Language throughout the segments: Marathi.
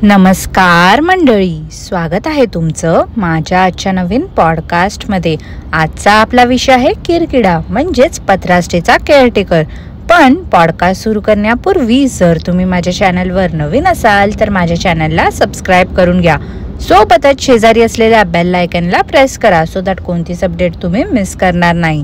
नमस्कार मंडळी, स्वागत आहे तुमचं माझ्या आजच्या नवीन पॉडकास्टमध्ये। आजचा आपला विषय आहे किरकिडा म्हणजेच पत्रास्टेचा केअरटेकर। पण पॉडकास्ट सुरू करण्यापूर्वी जर तुम्ही माझ्या चॅनलवर नवीन असाल तर माझ्या चॅनलला सबस्क्राईब करून घ्या। सोबतच शेजारी असलेल्या बेल आयकॉनला प्रेस करा सो दॅट कोणतीच अपडेट तुम्ही मिस करणार नाही।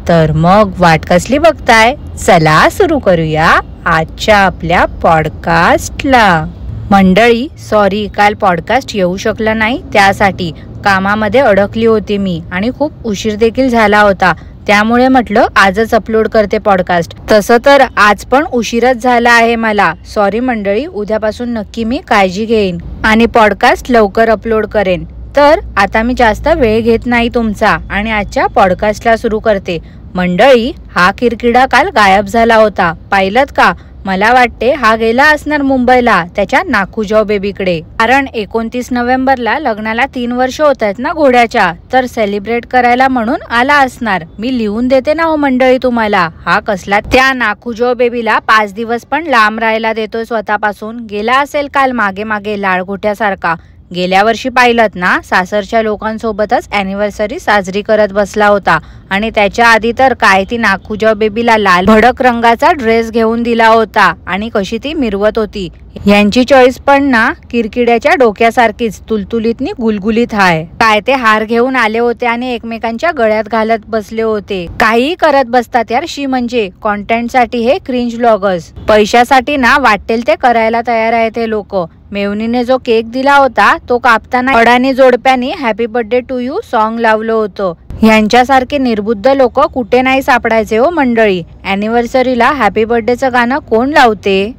तर मग वाट कसली बघताय, चला सुरू करूया आजच्या आपल्या पॉडकास्टला। मंडळी सॉरी, काल पॉडकास्ट येऊ शकला नाही, त्यासाठी कामामध्ये अडकली होती मी आणि खूप उशीर देखील झाला होता, त्यामुळे म्हटलं आजच अपलोड करते पॉडकास्ट। तसं तर आज पण उशीरच झाला आहे मला, सॉरी मंडळी। उद्यापासून नक्की मी काळजी घेईन आणि पॉडकास्ट लवकर अपलोड करेन। तर आता मी जास्त वेळ घेत नाही तुमचा आणि आजच्या पॉडकास्टला सुरू करते। मंडळी, हा किरकिडा काल गायब झाला होता, पाहिलत का? मला वाटते हा गेला असणार मुंबईला त्याच्या नाखुजाव बेबीकडे, कारण 29 नोव्हेंबरला लग्नाला 3 वर्ष होत आहेत ना घोड्याच्या, तर सेलिब्रेट करायला म्हणून आला असणार। मी लिहून देते ना हो मंडळी तुम्हाला, हा कसला त्या नाखुजाव बेबीला 5 दिवस पण लांब राहायला देतोय स्वतःपासून। गेला असेल काल मागे मागे लाळघोट्यासारखा। गेल्या वर्षी पाहिलत ना, सासरच्या लोकांसोबतच अॅनिव्हर्सरी साजरी करत बसला होता आणि त्याच्या आधी तर काय ती नाखुजाव बेबीला लाल भडक रंगाचा ड्रेस घेऊन दिला होता आणि कशी ती मिरवत होती। यांची चॉईस पण ना किरकिड्याच्या डोक्यासारखीच तुलतुलीतनी गुलगुलीत आहे। काय ते हार घेऊन आले होते आणि एकमेकांच्या गळ्यात घालत बसले होते। काही करत बसतात यार शी, म्हणजे कॉन्टेंट साठी हे क्रिंज ब्लॉगर्स। पैशासाठी ना वाटेल ते करायला तयार आहेत हे लोक। मेवणीने जो केक दिला होता तो कापताना अडाणी जोडप्यानी happy birthday to you song लावलं होतं। यांच्यासारखे निर्बुद्ध लोक कुठे नाही सापडायचे हो मंडळी। अॅनिव्हर्सरीला हॅपी बर्थडेचं गाणं कोण लावते?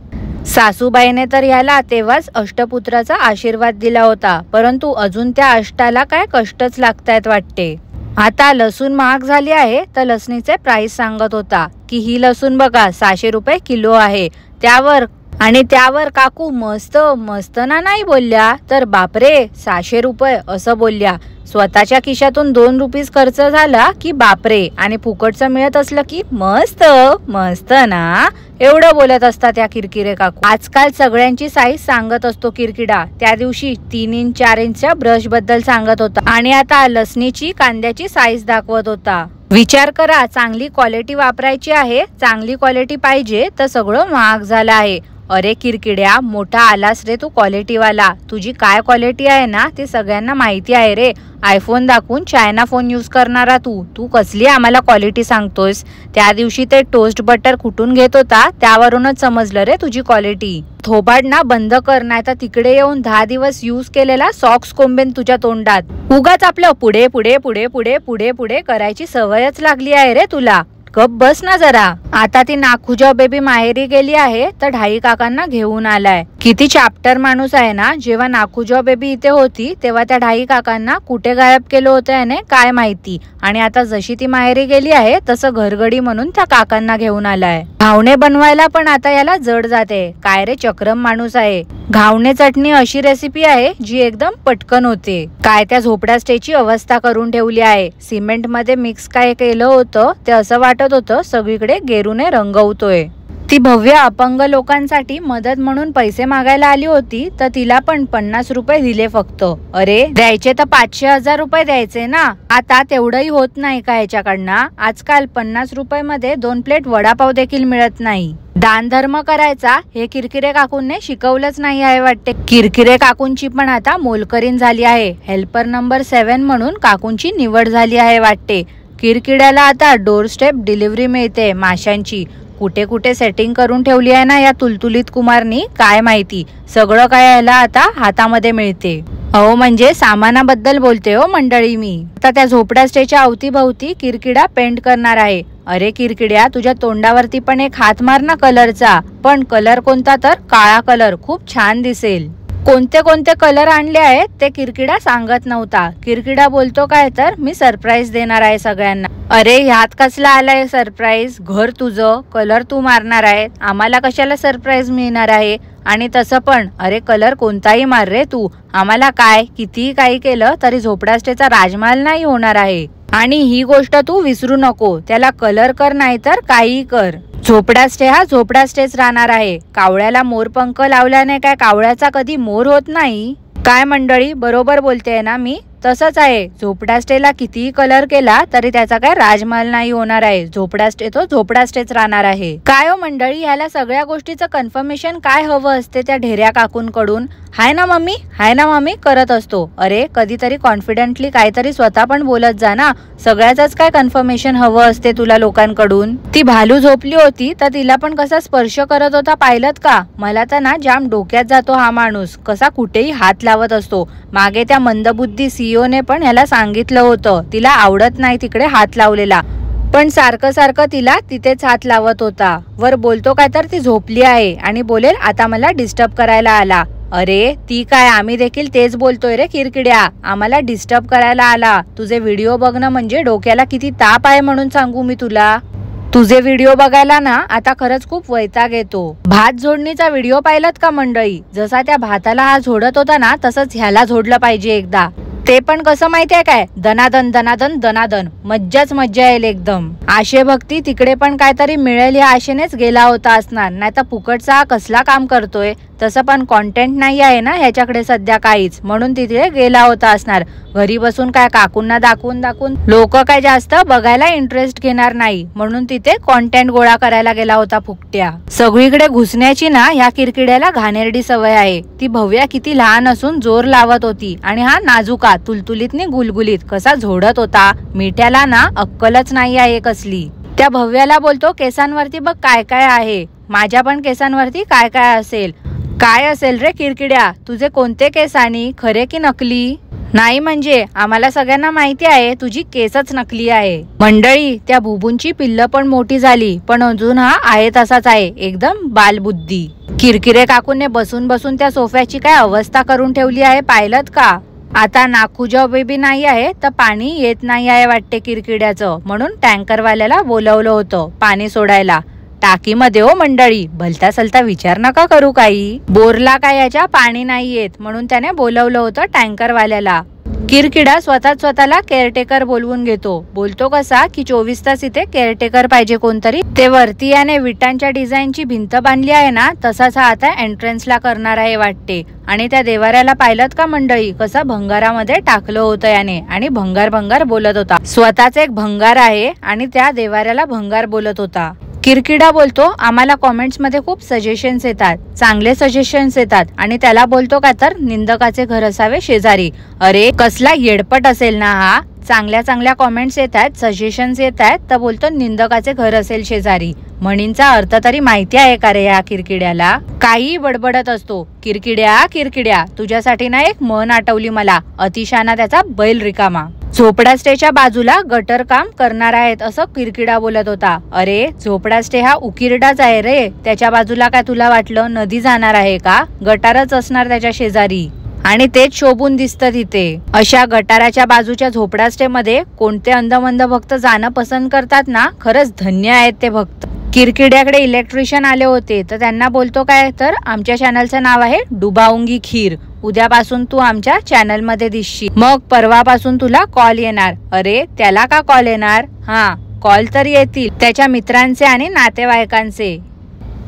सासूबाईने तर याला तेव्हाच अष्टपुत्राचा आशीर्वाद दिला होता, परंतु अजून त्या अष्टाला काय कष्टच लागतायत वाटते। आता लसूण महाग झाली आहे तर लसणीचे प्राइस सांगत होता की ही लसूण बघा 600 रुपये किलो आहे। त्यावर काकू मस्त मस्त ना नाही बोलल्या, तर बापरे 600 रुपये असं बोलल्या। स्वतःच्या खिशातून 2 रुपीस खर्च झाला की बापरे, आणि फुकटचं मिळत असलं की मस्त मस्त ना, एवढं बोलत असतात या किरकिरे काकू। आजकाल सगळ्यांची साईज सांगत असतो किरकिडा। त्या दिवशी 3 इंच 4 इंचच्या ब्रश बद्दल सांगत होता आणि आता लसणीची कांद्याची साईज दाखवत होता। विचार करा, चांगली क्वालिटी वापरायची आहे, चांगली क्वालिटी पाहिजे तर सगळं महाग झालं आहे। अरे किरकिड्या, मोठा आलास रे तू क्वालिटीवाला। तुझी काय क्वालिटी आहे ना ते सगळ्यांना माहिती आहे रे। आयफोन दाखवून चायना फोन यूज करणारा तू कसली आम्हाला क्वालिटी सांगतोयस? त्या दिवशी ते टोस्ट बटर कुठून घेत होता त्यावरूनच समजलं रे तुझी क्वालिटी। थोबाड ना बंद कर, नाही तर तिकडे येऊन 10 दिवस यूज केलेला सॉक्स कोंबेन तुझ्या तोंडात। उगाच आपलं पुढे पुढे पुढे पुढे पुढे पुढे करायची सवयच लागली आहे रे तुला। गप बस ना जरा। आता ती नाखुजाव बेबी माहेरी गेली आहे तर ढाई काकांना घेऊन आलाय। किती चॅप्टर माणूस आहे ना। जेव्हा नाखुजाव बेबी इथे होती तेव्हा त्या ढाई काकांना कुठे गायब केलं होतं याने काय माहिती, आणि आता जशी ती माहेरी गेली आहे तसं घरगडी म्हणून त्या काकांना घेऊन आलाय। घावणे बनवायला पण आता याला जड जाते। काय रे चक्रम माणूस आहे। घावणे चटणी अशी रेसिपी आहे जी एकदम पटकन होते। काय त्या झोपड्या स्टेची अवस्था करून ठेवली आहे। सिमेंट मध्ये मिक्स काय केलं होतं ते असं वाटत होतं सगळीकडे गेरूने रंगवतोय। ती भव्य अपंग लोकांसाठी मदत म्हणून पैसे मागायला आली होती तर तिला पण 50 रुपये दिले फक्त। अरे द्यायचे तर 500-1000 रुपये द्यायचे ना। आता तेवढंही होत नाही का याच्याकडनं? आजकाल 50 रुपये मध्ये 2 प्लेट वडापाव देखील मिळत नाही। दान धर्म करायचा हे किरकिरे काकूंनी शिकवलंच नाही आहे वाटते। किरकिरे काकूंची पण आता मोलकरीण झाली आहे। हेल्पर नंबर 7 म्हणून काकूंची निवड झाली आहे वाटते। किरकिड्याला आता डोर स्टेप डिलिव्हरी मिळते माशांची। कुठे कुठे सेटिंग करून ठेवली आहे ना या तुलतुलीत कुमारनी, काय माहिती। सगळं काय याला आता हातामध्ये मिळते। अहो म्हणजे सामानाबद्दल बोलते हो मंडळी मी। आता त्या झोपड्या स्टेच्या अवतीभवती किरकिडा पेंट करणार आहे। अरे किरकिड्या, तुझ्या तोंडावरती पण एक हात मार ना कलरचा, पण कलर कोणता? तर काळा कलर, खूप छान दिसेल। कोणते कोणते कलर आणले आहेत ते किरकिडा सांगत नव्हता। किरकिडा बोलतो काय तर मी सरप्राईज देणार आहे सगळ्यांना। अरे ह्यात कसला आलाय सरप्राईज? घर तुझं, कलर तू मारणार आहे, आम्हाला कशाला सरप्राईज मिळणार आहे? आणि तसं पण अरे कलर कोणताही मार रे तू, आम्हाला काय कितीही काही केलं तरी झोपडास्टेचा राजमहाल नाही होणार आहे। आणि ही गोष्ट तू विसरू नको, त्याला कलर कर नाहीतर काही कर. झोपडा स्टे हा झोपडा स्टेच राहणार आहे. कावळ्याला मोरपंख लावल्याने काय कावळ्याचा कधी मोर होत नाही? काय मंडळी, बरोबर बोलते ना मी? तसंच आहे, झोपडा स्टेला कितीही कलर केला तरी त्याचा काय राजमहल नाही होणार आहे. झोपडा स्टे तो झोपडा स्टेच राहणार आहे. काय हो मंडळी, ह्याला सगळ्या गोष्टीचं कन्फर्मेशन काय हवं असते त्या ढेऱ्या काकूंकडून? हाय ना मम्मी, हाय ना मम्मी करत असतो. अरे कधीतरी कॉन्फिडेंटली काहीतरी स्वतः पण बोलत जा ना. सगळ्याच काय कन्फर्मेशन हवं असते तुला लोकांकडून? ती भालू झोपली होती तर तिला पण कसा स्पर्श करत होता पाहिलत का? मला तर ना जाम डोक्यात जातो हा माणूस, कसा कुठेही हात लावत असतो. मागे त्या मंदबुद्धी CEO ने पण ह्याला सांगितलं होतं तिला आवडत नाही तिकडे हात लावलेला, पण सारखं सारखं तिला तिथेच हात लावत होता. वर बोलतो काय तर ती झोपली आहे आणि बोलेल आता मला डिस्टर्ब करायला आला. अरे ती काय, आम्ही देखील तेच बोलतोय रे किरकिड्या, आम्हाला डिस्टर्ब करायला आला. तुझे व्हिडिओ बघणं म्हणजे डोक्याला किती ताप आहे म्हणून सांगू मी तुला. तुझे व्हिडिओ बघायला ना आता खरंच खूप वैताग येतो. भात झोडणीचा व्हिडिओ पाहिलात का मंडळी? जसा त्या भाताला हा झोडत होता ना तसंच ह्याला झोडलं पाहिजे एकदा. ते पण कसं माहितीये काय? दनादन दनादन दनादन, मज्जाच मज्जा येईल एकदम. आशे भक्ती तिकडे पण काहीतरी मिळेल या आशेनेच गेला होता असणार, नाही तर फुकटचा कसला काम करतोय. तसं पण कॉन्टेंट नाही आहे ना ह्याच्याकडे सध्या काहीच, म्हणून तिथे गेला होता असणार. घरी बसून काय काकूंना दाखवून दाखवून लोक काय जास्त बघायला इंटरेस्ट घेणार नाही, म्हणून तिथे कॉन्टेंट गोळा करायला गेला होता फुकट्या. सगळीकडे घुसण्याची ना ह्या किरकिड्याला घाणेरडी सवय आहे. ती भव्या किती लहान असून जोर लावत होती आणि हा नाजुका तुलतुलीतनी गुलगुलीत कसा झोडत होता. मिठ्याला ना अक्कलच नाही आहे कसली. त्या भव्याला बोलतो केसांवरती बघ काय काय आहे. माझ्या पण केसांवरती काय काय असेल? काय असेल रे किरकिड्या? तुझे कोणते केस आणि खरे की नकली? नाही म्हणजे आम्हाला सगळ्यांना माहिती आहे तुझी केसच नकली आहे. मंडळी त्या बुबूंची पिल्ल पण मोठी झाली, पण अजून हा आहे तसाच आहे, एकदम बालबुद्धी. किरकिरे काकूने बसून बसून त्या सोफ्याची काय अवस्था करून ठेवली आहे पाहिलत का? आता नाखुजा बेबी नाही आहे तर पाणी येत नाही आहे वाटते किरकिड्याचं, म्हणून टँकरवाल्याला बोलवलं होतं पाणी सोडायला. टाकीमध्ये हो मंडळी, भलता सलता विचार नका करू काही. बोरला काय याच्या पाणी नाही येत म्हणून त्याने बोलवलं होतं टँकरवाल्याला. किरकिडा स्वतःला केअरटेकर बोलवून घेतो. बोलतो कसा की 24 तास इथे केअरटेकर पाहिजे कोणतरी. ते वरती याने विटांच्या डिझाईनची भिंत बांधली आहे ना तसाच हा आता एंट्रन्सला करणार आहे वाटते. आणि त्या देवाऱ्याला पाहिलत का मंडळी कसा भंगारामध्ये टाकलं होतं याने आणि भंगार भंगार बोलत होता. स्वतःच एक भंगार आहे आणि त्या देवाऱ्याला भंगार बोलत होता. किरकिडा बोलतो आम्हाला कॉमेंट्स मध्ये खूप सजेशन्स येतात, चांगले सजेशन्स येतात आणि त्याला बोलतो का तर निंदकाचे घर असावे शेजारी. अरे कसला येडपट असेल ना हा. चांगल्या चांगल्या कॉमेंट्स येत आहेत, सजेशन्स येत आहेत तर बोलतो निंदकाचे घर असेल शेजारी. म्हणींचा अर्थ तरी माहिती आहे का रे या किरकिड्याला? काही बडबडत असतो. किरकिड्या किरकिड्या तुझ्यासाठी ना एक म्हण आठवली मला, अतिशाना त्याचा बैल रिकामा. झोपडा स्टेच्या बाजूला गटर काम करणार आहेत असं किरकिडा बोलत होता. अरे झोपडा स्टे हा उकिरडाच आहे रे, त्याच्या बाजूला काय तुला वाटलं नदी जाणार आहे का? गटारच असणार त्याच्या शेजारी आणि तेच शोभून दिसतं तिथे. अशा गटाराच्या बाजूच्या झोपडा स्टे मध्ये कोणते अंधमंद भक्त जाणं पसंत करतात ना, खरंच धन्य आहेत ते भक्त. किरकिड्याकडे इलेक्ट्रिशियन आले होते तर त्यांना बोलतो काय तर आमच्या चॅनलचं नाव आहे डुबाऊंगी खीर. उद्यापासून तू आमच्या चॅनल मध्ये दिसशील, मग परवापासून तुला कॉल येणार. अरे त्याला का कॉल येणार? हा कॉल तर येतील त्याच्या मित्रांचे आणि नातेवाईकांचे,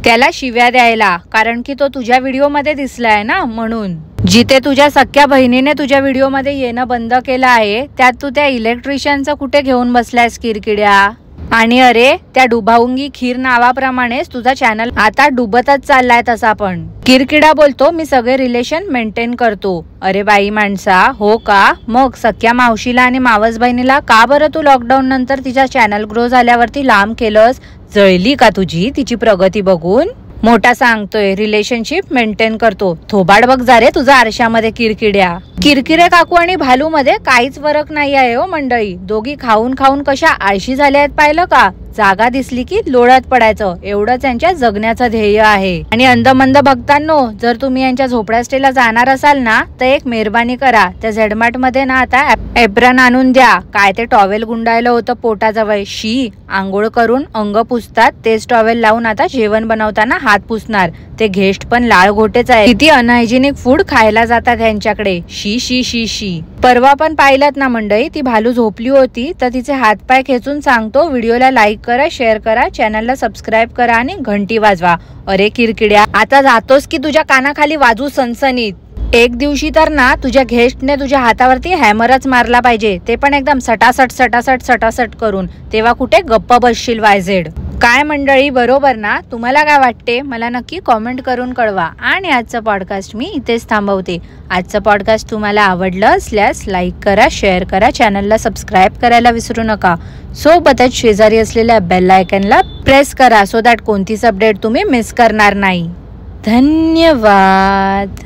त्याला शिव्या द्यायला, कारण की तो तुझ्या व्हिडिओ मध्ये दिसलाय ना म्हणून. जिथे तुझ्या सख्या बहिणीने तुझ्या व्हिडिओ मध्ये येणं बंद केलं आहे त्यात तू त्या इलेक्ट्रिशियनचं कुठे घेऊन बसलायस किरकिड्या? आणि अरे त्या डुबाऊंगी खीर नावाप्रमाणेच तुझा चॅनल आता डुबतच चाललाय तसा पण. किरकिडा बोलतो मी सगळे रिलेशन मेंटेन करतो. अरे बाई माणसा हो का? मग सख्या मावशीला आणि मावस बहिणीला का बरं तू लॉकडाऊन नंतर तिचा चॅनल ग्रो झाल्यावरती लांब केलंस? जळली का तुझी तिची प्रगती बघून? मोठा सांगतोय रिलेशनशिप मेंटेन करतो. थोबाड बघ जा रे तुझा आरशामध्ये किरकिड्या. किरकिरे काकू आणि भालू मध्ये काहीच फरक नाही आहे हो मंडळी. दोघी खाऊन खाऊन कशा आळशी झाल्या आहेत पाहिलं का? जागा दिसली की लोळत पडायचं एवढंच त्यांच्या जगण्याचं ध्येय आहे. आणि अंधमंद भक्तांनो, जर तुम्ही यांच्या झोपड्या स्टेला जाणार असाल ना तर एक मेहरबानी करा, त्या झेडमार्ट मध्ये ना आता एप्रन आणून द्या. काय ते टॉवेल गुंडाळलं होतं पोटाजवळ, शी. आंघोळ करून अंग पुसतात तेच टॉवेल लावून आता जेवण बनवताना हात हात पुसणार. ते गेस्ट पण लाळ घोटेच आहे. किती अनहायजेनिक फूड खायला जातात यांच्याकडे. शी शी शी शी. परवा पण पाहिलात ना मंडळी, ती भालू झोपली होती तर तिचे हातपाय खेचून सांगतो, व्हिडिओला लाईक करा, शेअर करा, चॅनलला सबस्क्राईब करा आणि घंटी वाजवा. अरे किरकिड्या, आता जातोस की तुझ्या कानाखाली वाजू सनसनीत. एक दिवशी तर ना तुझ्या गेस्टने तुझ्या हातावरती हॅमरच मारला पाहिजे, ते पण एकदम सटासट सटासट सटासट करून. तेव्हा कुठे गप्प बसशील वायझेड. काय मंडळी, बरोबर ना? तुम्हाला काय वाटते मला नक्की कॉमेंट करून कळवा. आणि आजचं पॉडकास्ट मी इथेच थांबवते. आजचं पॉडकास्ट तुम्हाला आवडलं असल्यास लाईक करा, शेअर करा, चॅनलला सबस्क्राईब करायला विसरू नका. सोबतच शेजारी असलेल्या बेल आयकनला प्रेस करा, सो दॅट कोणतीच अपडेट तुम्ही मिस करणार नाही. धन्यवाद.